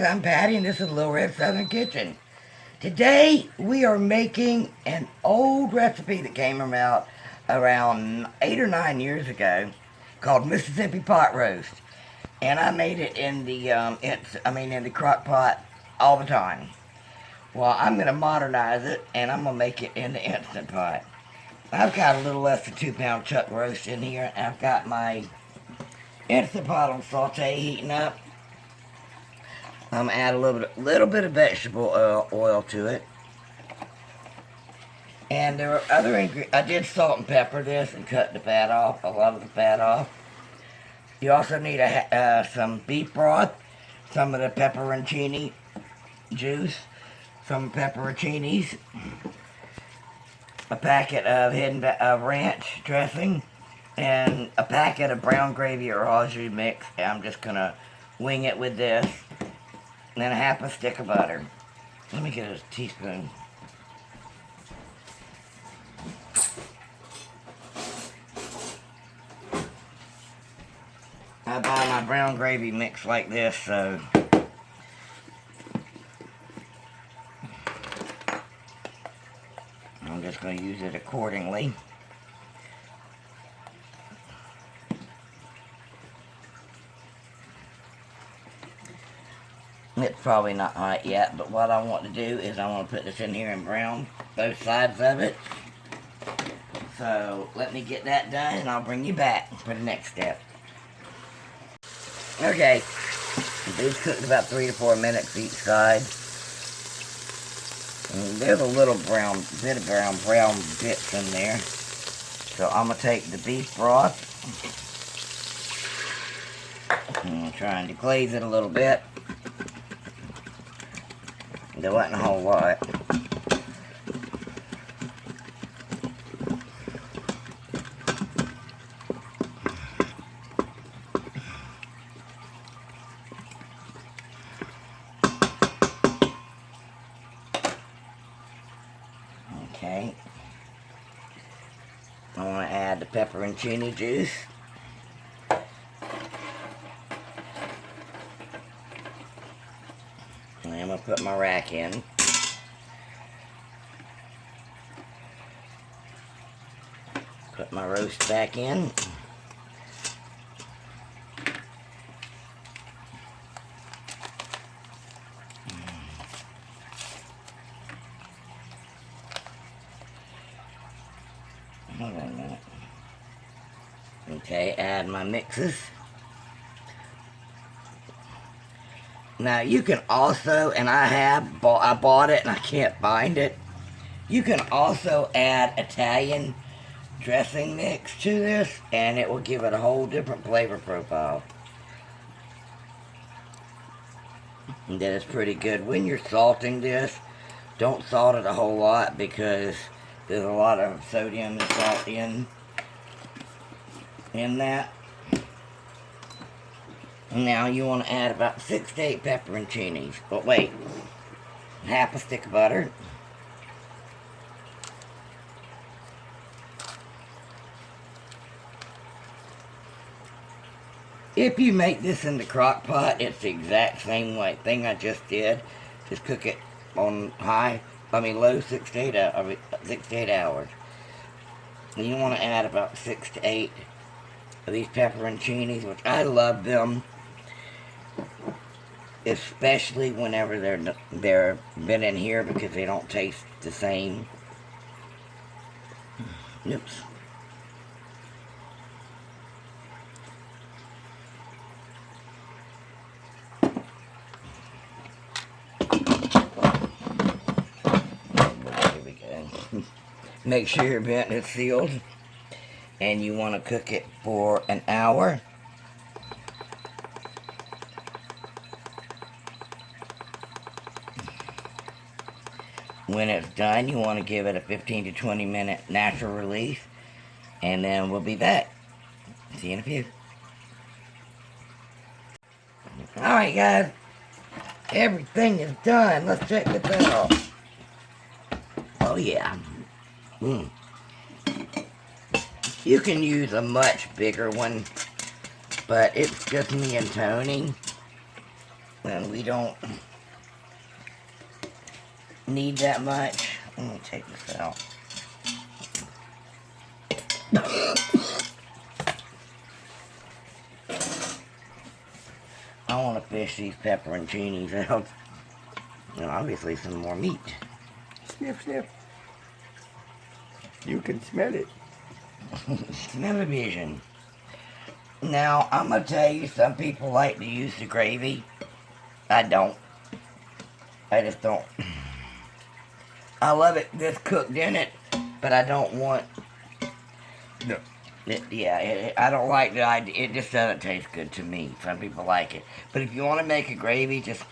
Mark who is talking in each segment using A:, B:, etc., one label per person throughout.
A: I'm Patty and this is Little Red Southern Kitchen. Today we are making an old recipe that came about around 8 or 9 years ago called Mississippi Pot Roast. And I made it in the crock pot all the time. Well, I'm going to modernize it and I'm going to make it in the Instant Pot. I've got a little less than 2 pound chuck roast in here. I've got my Instant Pot on saute heating up. I'm gonna add a little bit of vegetable oil to it, and there are other ingredients. I did salt and pepper this and cut the fat off, a lot of the fat off. You also need some beef broth, some of the pepperoncini juice, some pepperoncinis, a packet of ranch dressing, and a packet of brown gravy or au jus mix. And I'm just gonna wing it with this. And then a half a stick of butter. Let me get a teaspoon. I buy my brown gravy mix like this, so I'm just going to use it accordingly. It's probably not hot yet, but what I want to do is I want to put this in here and brown both sides of it. So let me get that done and I'll bring you back for the next step. Okay, these cooked about 3 to 4 minutes each side. And there's a little brown bits in there. So I'm going to take the beef broth. I'm trying to glaze it a little bit. There wasn't a whole lot. Okay. I want to add the pepperoncini juice. And I'm going to put my rack in. Put my roast back in. Hold on a minute. Okay, add my mixes. Now you can also, and I bought it and I can't find it. You can also add Italian dressing mix to this and it will give it a whole different flavor profile. And that is pretty good. When you're salting this, don't salt it a whole lot because there's a lot of sodium and salt in that. Now you want to add about 6 to 8 pepperoncinis. But wait, half a stick of butter. If you make this in the crock pot, it's the exact same thing I just did. Just cook it on low 6 to 8 hours. And you want to add about 6 to 8 of these pepperoncinis, which I love them. Especially whenever they're been in here because they don't taste the same. Oops. Here we go. Make sure your vent is sealed. And you want to cook it for an hour. When it's done, you want to give it a 15 to 20 minute natural release. And then we'll be back. See you in a few. Alright guys. Everything is done. Let's check this out. Oh yeah. You can use a much bigger one, but it's just me and Tony. And we don't need that much. Let me take this out. I want to fish these pepperoncinis out. And obviously some more meat.
B: Sniff, sniff. You can smell it.
A: Smell-o-vision. Now, I'm going to tell you, some people like to use the gravy. I don't. I just don't. I love it this cooked in it, but I don't want...
B: No.
A: I don't like the idea. It just doesn't taste good to me. Some people like it. But if you want to make a gravy, just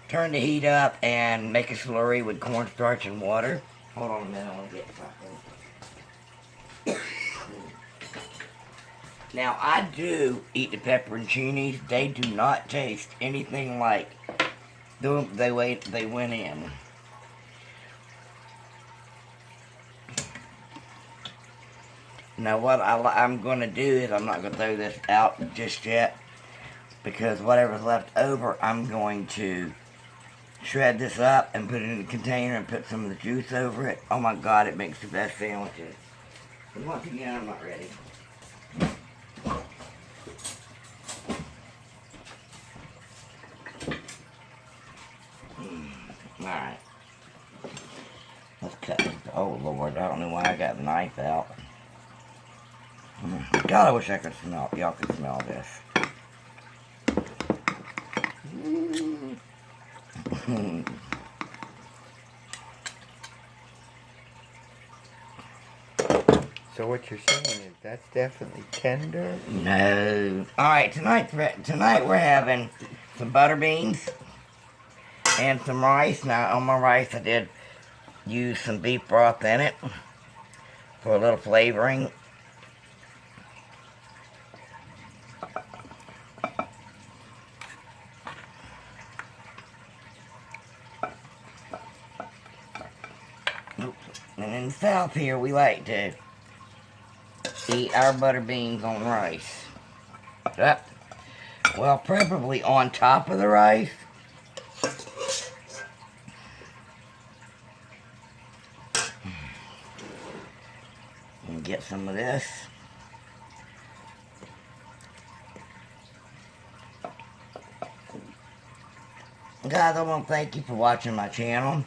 A: turn the heat up and make a slurry with cornstarch and water. Hold on a minute, I want to get something. Now, I do eat the pepperoncinis. They do not taste anything like the way they went in. Now, what I'm going to do is I'm not going to throw this out just yet, because whatever's left over, I'm going to shred this up and put it in a container and put some of the juice over it. Oh my God, it makes the best sandwiches. But once again, I'm not ready. Alright. Let's cut this. Oh Lord, I don't know why I got the knife out. God, I wish I could smell, y'all could smell this.
B: So what you're saying is that's definitely tender?
A: No. Alright, tonight we're having some butter beans and some rice. Now, on my rice, I did use some beef broth in it for a little flavoring. And in the South here, we like to eat our butter beans on rice. Yep. Well, preferably on top of the rice. And get some of this. Guys, I want to thank you for watching my channel.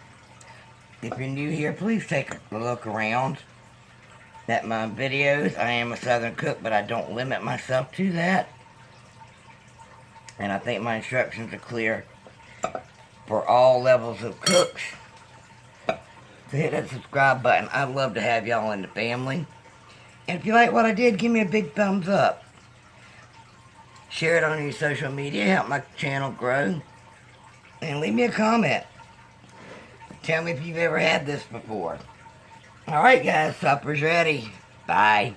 A: If you're new here, please take a look around at my videos. I am a Southern cook, but I don't limit myself to that. And I think my instructions are clear for all levels of cooks. So hit that subscribe button. I'd love to have y'all in the family. And if you like what I did, give me a big thumbs up. Share it on your social media, help my channel grow. And leave me a comment. Tell me if you've ever had this before. Alright guys, supper's ready. Bye.